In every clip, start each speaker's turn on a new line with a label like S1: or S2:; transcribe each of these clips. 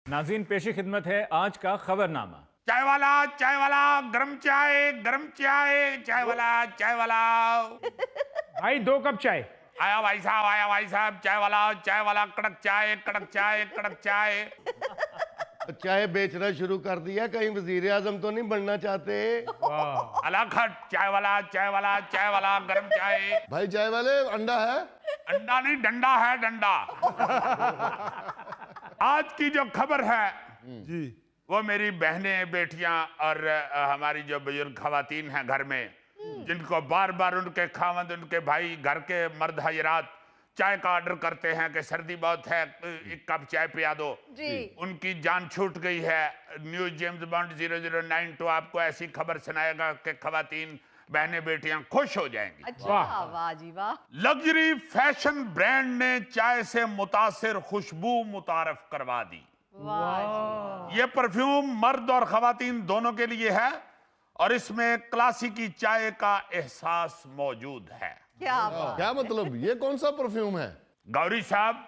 S1: नाज़रीन, पेशी खिदमत है आज का खबरनामा।
S2: चाय वाला गरम चाय, चाय वाला।
S3: भाई 2 कप चाय।
S2: आया भाई साहब, चाय वाला, कड़क चाय।
S4: चाय बेचना शुरू कर दिया, कहीं वजीर आजम तो नहीं बनना चाहते?
S2: अलाखट चाय वाला गरम चाय।
S4: भाई चाय वाले, अंडा है?
S2: अंडा नहीं, डंडा है, डंडा। आज की जो खबर है
S3: जी,
S2: वो मेरी बहनें, बेटियां और हमारी जो बुजुर्ग खवातीन हैं घर में, जिनको बार बार उनके खावंद, उनके भाई, घर के मर्द हजरात चाय का ऑर्डर करते हैं कि सर्दी बहुत है, एक कप चाय पिया दो जी। उनकी जान छूट गई है। न्यूज जेम्स बॉन्ड 0092 आपको ऐसी खबर सुनाएगा कि खवातीन, बहनें, बेटियां खुश हो जाएंगी।
S5: अच्छा, वाह जी वाह।
S2: लग्जरी फैशन ब्रांड ने चाय से मुतासिर खुशबू मुतारफ करवा दी।
S5: वाह।
S2: ये परफ्यूम मर्द और खवातीन दोनों के लिए है और इसमें क्लासिकी चाय का एहसास मौजूद है।
S4: क्या मतलब, ये कौन सा परफ्यूम है?
S2: गौरी साहब,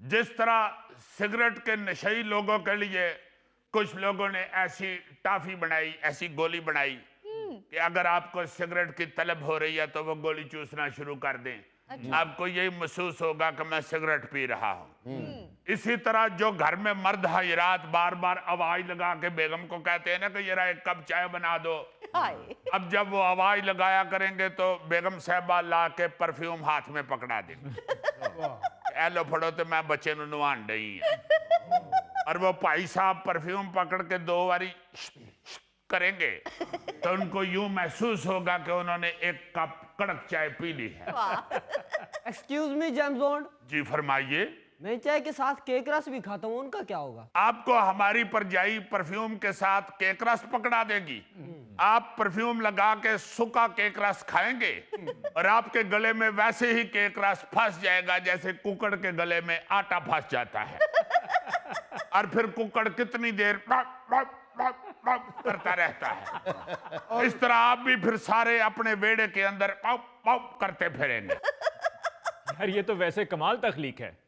S2: जिस तरह सिगरेट के नशेई लोगों के लिए कुछ लोगों ने ऐसी टाफी बनाई, ऐसी गोली बनाई कि अगर आपको सिगरेट की तलब हो रही है तो वो गोली चूसना शुरू कर दें। आपको यही महसूस होगा कि मैं सिगरेट पी रहा हूं। इसी तरह जो घर में मर्द हजरात बार बार आवाज लगा के बेगम को कहते हैं ना कि जरा एक कप चाय बना दो, अब जब वो आवाज लगाया करेंगे तो बेगम साहबा ला के परफ्यूम हाथ में पकड़ा देंगे। एलो फड़ो तो मैं बच्चे नु नवान डई है। और वो भाई साहब परफ्यूम पकड़ के 2 बारी करेंगे तो उनको यूं महसूस होगा कि उन्होंने एक कप कड़क चाय पी ली है।
S6: एक्सक्यूज मी जेम्स बॉन्ड,
S2: जी फरमाइए।
S6: मैं चाय के साथ केक रस भी खाता हूँ, उनका क्या होगा?
S2: आपको हमारी परजाई परफ्यूम के साथ केक रस पकड़ा देगी। आप परफ्यूम लगा के सूखा केक रस खाएंगे और आपके गले में वैसे ही केक रस फंस जाएगा जैसे कुकड़ के गले में आटा फंस जाता है। और फिर कुकड़ कितनी देर करता रहता है। इस तरह आप भी फिर सारे अपने वेड़े के अंदर पाप करते फिरेंगे।
S1: यार, ये तो वैसे कमाल तख्लीक है।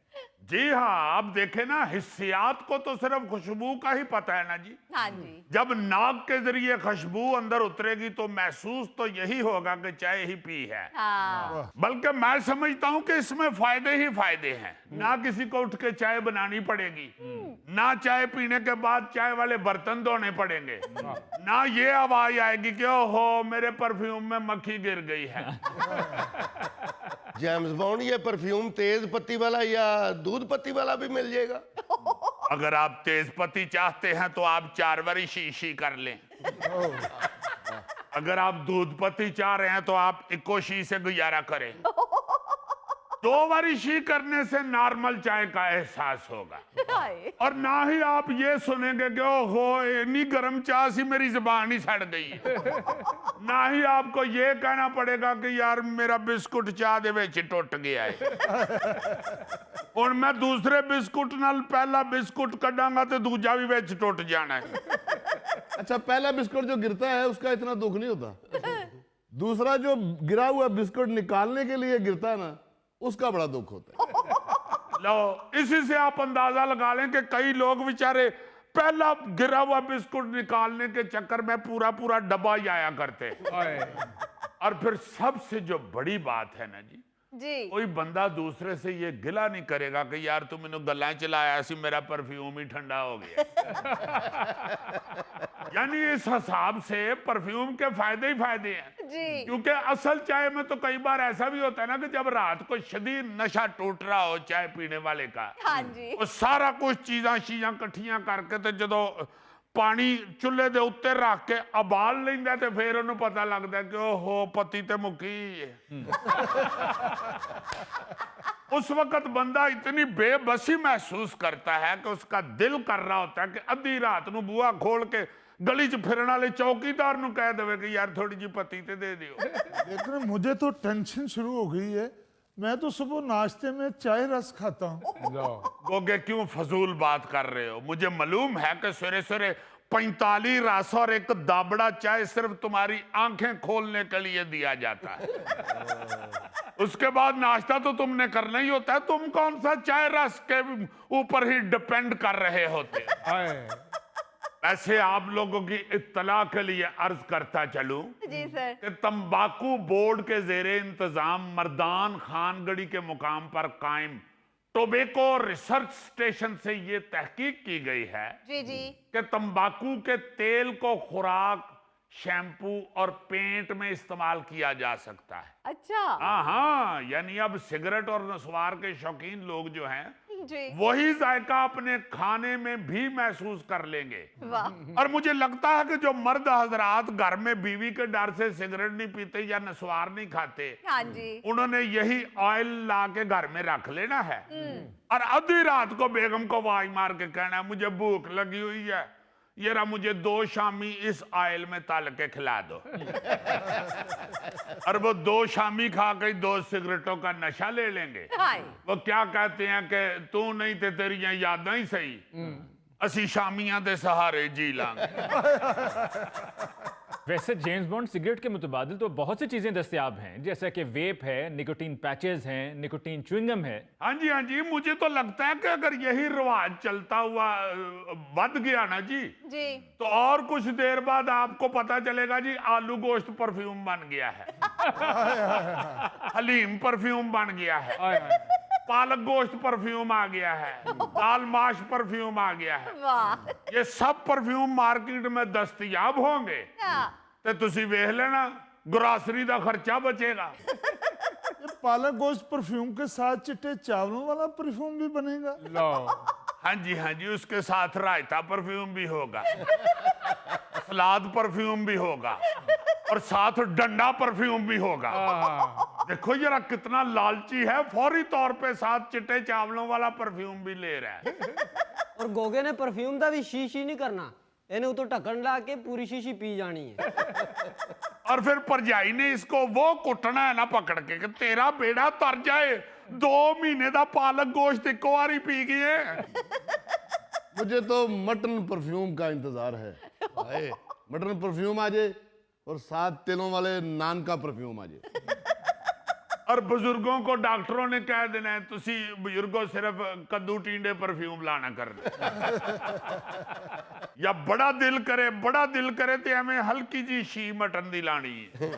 S2: जी हाँ, आप देखें ना, हिस्सियात को तो सिर्फ खुशबू का ही पता है ना जी।
S5: हाँ जी।
S2: जब नाक के जरिए खुशबू अंदर उतरेगी तो महसूस तो यही होगा कि चाय ही पी है।
S5: हाँ।
S2: बल्कि मैं समझता हूँ कि इसमें फायदे ही फायदे हैं। ना किसी को उठ के चाय बनानी पड़ेगी, ना चाय पीने के बाद चाय वाले बर्तन धोने पड़ेंगे, ना ये आवाज आएगी कि ओहो मेरे परफ्यूम में मक्खी गिर गई है।
S4: जेम्स बॉन्ड, ये परफ्यूम तेज पत्ती वाला या दूध पत्ती वाला भी मिल जाएगा?
S2: अगर आप तेज पत्ती चाहते हैं तो आप 4 बारी शी कर लें। अगर आप दूध पत्ती चाह रहे हैं तो आप इको शी से गुजारा करें। 2 बारी शी करने से नॉर्मल चाय का एहसास होगा। और ना ही आप ये सुनेंगे कि ओहो इतनी गर्म चाय सी मेरी जुबान ही सड़ गई है। ना ही आपको ये कहना पड़ेगा कि यार मेरा बिस्कुट चाह दे विच टुट गया है, और मैं दूसरे बिस्कुट नाल पहला बिस्कुट कढ़ांगा तो दूजा भी विच टुट जाना है।
S4: अच्छा, पहला बिस्कुट जो गिरता है उसका इतना दुख नहीं होता, दूसरा जो गिरा हुआ बिस्कुट निकालने के लिए गिरता है ना, उसका बड़ा दुख होता है।
S2: लो, इसी से आप अंदाजा लगा लें कि कई लोग बेचारे पहला गिरा हुआ बिस्कुट निकालने के चक्कर में पूरा डब्बा ही आया करते। और फिर सबसे जो बड़ी बात है ना जी, कोई बंदा दूसरे से ये गिला नहीं करेगा कि यार तू मैनू गल्लां चलाया सी, मेरा परफ्यूम ही ठंडा हो गया। यानी इस हिसाब से परफ्यूम के फायदे ही फायदे हैं जी। क्योंकि असल चाय में तो कई बार ऐसा भी होता है ना कि जब रात को शदीद नशा टूट रहा हो चाय पीने वाले का,
S5: हाँ जी।
S2: वो सारा कुछ चीज़ां कट्ठियां करके तो जो पानी चुल्हे दे उत्ते रख के उबाल लेंदा ते फिर उन्हें पता लगता है कि ओहो पत्ती ते मुक्की है। उस वक्त बंदा इतनी बेबसी महसूस करता है कि उसका दिल कर रहा होता है कि अद्धी रात नूं बुआ खोल के गली च फिरन वाले चौकीदार नूं कह देवे कि यार थोड़ी जी पत्ती ते दे दियो।
S3: लेकिन मुझे तो टेंशन शुरू हो गई है। मैं तो सुबह नाश्ते में चाय रस खाता हूँ।
S2: गोगे क्यों फजूल बात कर रहे हो? मुझे मालूम है कि सवेरे सवेरे 45 रस और एक दाबड़ा चाय सिर्फ तुम्हारी आंखें खोलने के लिए दिया जाता है। उसके बाद नाश्ता तो तुमने करना ही होता है। तुम कौन सा चाय रस के ऊपर ही डिपेंड कर रहे होते। ऐसे आप लोगों की इत्तला के लिए अर्ज करता चलूं
S5: जी सर।
S2: कि तंबाकू बोर्ड के जेरे इंतजाम मर्दान खानगढ़ी के मुकाम पर कायम टोबैको रिसर्च स्टेशन से ये तहकीक की गई है
S5: जी जी।
S2: कि तंबाकू के तेल को खुराक, शैम्पू और पेंट में इस्तेमाल किया जा सकता है।
S5: अच्छा।
S2: हाँ, यानी अब सिगरेट और नस्वार के शौकीन लोग जो हैं
S5: जी।
S2: वही जायका अपने खाने में भी महसूस कर लेंगे।
S5: वाह।
S2: और मुझे लगता है कि जो मर्द हजरात घर में बीवी के डर से सिगरेट नहीं पीते या नस्वार नहीं खाते,
S5: हाँ जी।
S2: उन्होंने यही ऑयल ला के घर में रख लेना है और आधी रात को बेगम को आवाज मार के कहना है मुझे भूख लगी हुई है, ये रहा मुझे 2 शामी इस ऑयल में तल के खिला दो। और वो 2 शामी खा के 2 सिगरेटों का नशा ले लेंगे।
S5: हाय।
S2: वो क्या कहते हैं कि तू नहीं ते तेरियां यादां ही सही, असी शामियां दे सहारे जी लांगे।
S1: वैसे जेम्स बॉन्ड सिगरेट के मुतबादिल तो बहुत सी चीजें दस्तयाब हैं, जैसे कि वेप है, निकोटीन पैचेस हैं, निकोटीन च्युइंगम है।
S2: हाँ जी, मुझे तो लगता है कि अगर यही रिवाज चलता हुआ बढ़ गया ना जी, तो और कुछ देर बाद आपको पता चलेगा जी आलू गोश्त परफ्यूम बन गया है, हलीम परफ्यूम बन गया है, पालक गोश्त परफ्यूम आ गया है, दाल माश परफ्यूम आ गया है।
S5: वाह।
S2: ये सब परफ्यूम मार्केट में दस्तयाब होंगे तो तुसी वेख लेना ग्रोसरी का खर्चा बचेगा।
S3: ये पालक गोश्त परफ्यूम के साथ चिट्टे चावलों वाला परफ्यूम भी बनेगा।
S2: हाँ जी, उसके साथ रायता परफ्यूम भी होगा, सलाद परफ्यूम भी होगा और साथ डंडा परफ्यूम भी होगा। देखो जरा कितना लालची है, फौरी तौर पे साथ चिट्टे चावलों वाला परफ्यूम भी ले रहा है।
S6: और गोगे ने परफ्यूम का भी शीशी नहीं करना, इन्हें उतो ढक्कन ला के पूरी शीशी पी जानी है।
S2: और फिर परजाई ने इसको वो कुटना है ना पकड़ के कि तेरा बेड़ा तर जाए, 2 महीने का पालक गोश्त एक बार ही पी गए।
S4: मुझे तो मटन परफ्यूम का इंतजार है। हाय, मटन परफ्यूम आ जाए और 7 तिलों वाले नान का परफ्यूम आ जाए।
S2: और बुजुर्गों को डॉक्टरों ने कह देना है तुसी बुजुर्गों सिर्फ कद्दू टींडे परफ्यूम लाना कर या बड़ा दिल करे तो हमें हल्की जी शी मटन दी लानी है।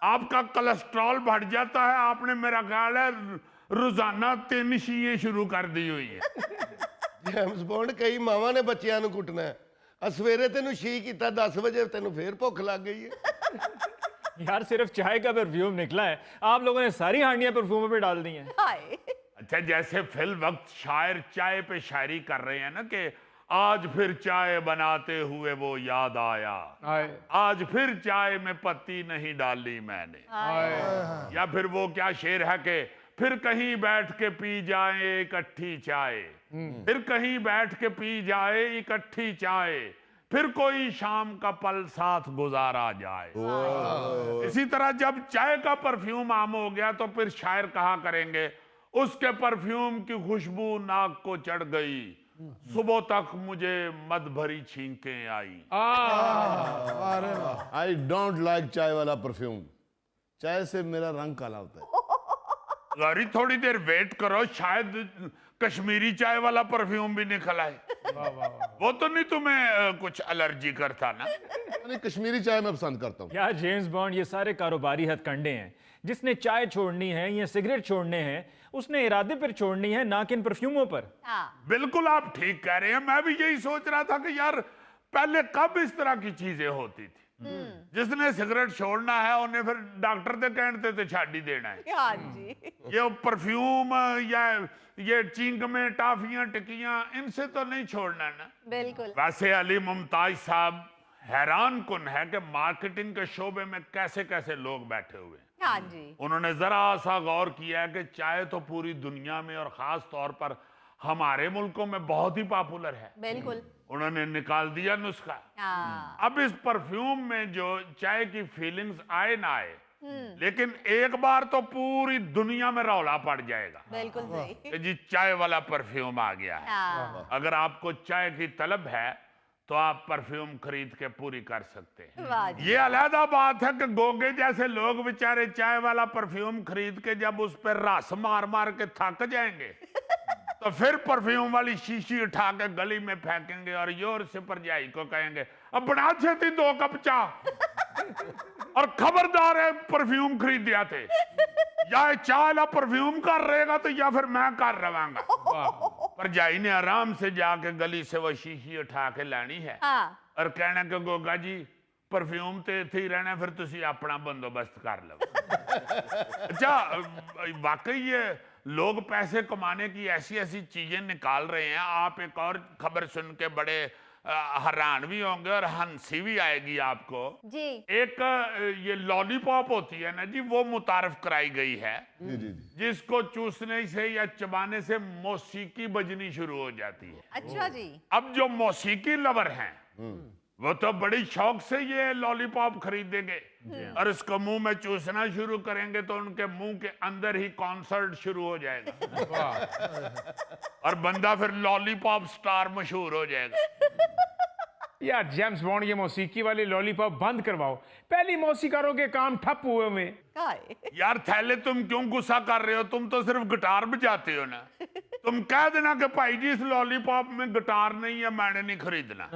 S2: आपका कोलेस्ट्रॉल बढ़ जाता है, आपने मेरा ख्याल है रोजाना 3 शीएं शुरू कर दी हुई है।
S7: जेम्स बॉन्ड कई मावां ने बच्चियां नूं कुटना है, सवेरे तेनू शी कीता 10 वजे तेनू फिर भुख लग गई है।
S1: यार सिर्फ चाय का परफ्यूम निकला है, आप लोगों ने सारी हांडियां परफ्यूम पे डाल दी हैं।
S5: हाय।
S2: अच्छा, जैसे फिल वक्त शायर चाय पे शायरी कर रहे हैं ना कि आज फिर चाय बनाते हुए वो याद आया, आज फिर चाय में पत्ती नहीं डाली मैंने, या फिर वो क्या शेर है कि फिर कहीं बैठ के पी जाए इकट्ठी चाय, फिर कहीं बैठ के पी जाए इकट्ठी चाय, फिर कोई शाम का पल साथ गुजारा जाए। इसी तरह जब चाय का परफ्यूम आम हो गया तो फिर शायर कहा करेंगे उसके परफ्यूम की खुशबू नाक को चढ़ गई, सुबह तक मुझे मद भरी छींकें आई।
S4: आई डोंट लाइक चाय वाला परफ्यूम, चाय से मेरा रंग काला होता है।
S2: गारी थोड़ी देर वेट करो, शायद कश्मीरी चाय वाला परफ्यूम भी निकल आए। वो तो नहीं तुम्हें कुछ एलर्जी करता ना?
S4: नहीं, कश्मीरी चाय मैं पसंद करता हूँ।
S1: यार जेम्स बॉन्ड ये सारे कारोबारी हथकंडे हैं, जिसने चाय छोड़नी है या सिगरेट छोड़ने हैं उसने इरादे पर छोड़नी है, ना कि इन परफ्यूमों पर।
S2: बिल्कुल आप ठीक कह रहे हैं। मैं भी यही सोच रहा था कि यार पहले कब इस तरह की चीजें होती थी। जिसने सिगरेट छोड़ना है उन्हें फिर डॉक्टर के कहते थे छाड़ ही देना है।
S5: हाँ जी।
S2: ये परफ्यूम या ये चिंगमें टाफियां टिकियां इनसे तो नहीं छोड़ना ना।
S5: बिल्कुल।
S2: वैसे अली मुमताज साहब हैरान कुन है कि मार्केटिंग के शोबे में कैसे कैसे लोग बैठे हुए हैं।
S5: हाँ जी।
S2: उन्होंने जरा सा गौर किया है कि चाय तो पूरी दुनिया में और खास तौर पर हमारे मुल्कों में बहुत ही पॉपुलर है।
S5: बिल्कुल।
S2: उन्होंने निकाल दिया नुस्खा। अब इस परफ्यूम में जो चाय की फीलिंग्स आए ना आए, लेकिन एक बार तो पूरी दुनिया में रौला पड़ जाएगा।
S5: बिल्कुल सही।
S2: कि जी चाय वाला परफ्यूम आ गया है। अगर आपको चाय की तलब है तो आप परफ्यूम खरीद के पूरी कर सकते हैं।
S5: वाह जी।
S2: ये अलहदा बात है कि गोगे जैसे लोग बेचारे चाय वाला परफ्यूम खरीद के जब उस पर रस मार मार के थक जाएंगे तो फिर परफ्यूम वाली शीशी उठा के गली में फेंकेंगे और योर से परजाई को कहेंगे अब बना छेती 2 कप चाह और खबरदार है परफ्यूम खरीद दिया थे या चाय ला परफ्यूम कर रहेगा तो या फिर मैं कर रवांगा। परजाई ने आराम से जाके गली से वो शीशी उठा के लानी है
S5: हाँ।
S2: और कहना कि गोगा जी परफ्यूम तो इत्थे ही रहना फिर तुसी अपना बंदोबस्त कर लो। अच्छा वाकई ये लोग पैसे कमाने की ऐसी ऐसी चीजें निकाल रहे हैं। आप एक और खबर सुन के बड़े हैरान भी होंगे और हंसी भी आएगी आपको
S5: जी।
S2: एक ये लॉलीपॉप होती है ना जी वो मुतारफ कराई गई है
S4: जी जी जी
S2: जिसको चूसने से या चबाने से मौसीकी बजनी शुरू हो जाती है।
S5: अच्छा जी।
S2: अब जो मौसीकी लवर हैं वो तो बड़ी शौक से ये लॉलीपॉप खरीदेंगे और इसको मुंह में चूसना शुरू करेंगे तो उनके मुंह के अंदर ही कॉन्सर्ट शुरू हो जाएगा और बंदा फिर लॉलीपॉप स्टार मशहूर हो जाएगा।
S8: यार जेम्स बॉन्ड ये मौसीकी वाली लॉलीपॉप बंद करवाओ, पहली मौसीकारों के काम ठप हुए में।
S5: काय?
S2: यार थैले तुम क्यों गुस्सा कर रहे हो? तुम तो सिर्फ गिटार बजाते हो ना। तुम कह देना कि भाई जी इस लॉलीपॉप में गिटार नहीं है मैंने नहीं खरीदना।